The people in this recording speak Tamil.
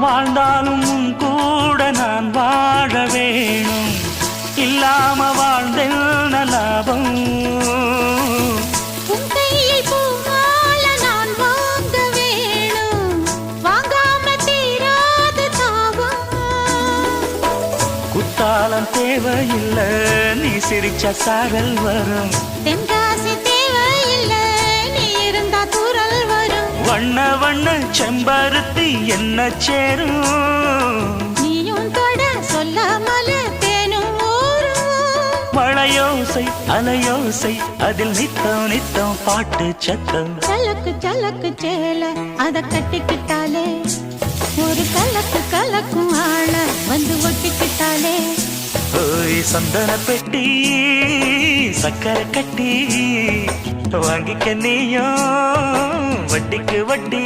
வாழ்ந்தாலும் உன் கூட நான் வாழ வேணும், இல்லாம வாழ்ந்தென்ன லாபம். உன் கையை பூமால நான் வாங்க வேணும், வாங்காம தீராத தாபம். குத்தாலம் தேவையில்லை, நீ சிரிச்ச சாரல் வரும். தென்காசி தேவையில்லை, நீ இருந்தா தூரல் வரும். வண்ண வண்ண செம்பருத்தி என்ன சேரும், நீயும் தொட சொல்லாமல தேனும் ஊரும். மழையோசை அலையோசை அதில் நித்தம் நித்தம் பாட்டு சத்தம். சலக்கு சலக்கு சேல அத கட்டிக்கிட்டாலே, ஒரு கலக்கு கலக்கும் ஆள வந்து ஒட்டிக்கிட்டாலே. ஓய் சந்தன பெட்டி சக்கரை கட்டி வாங்கிக்க நீயும் வட்டிக்கு வட்டி.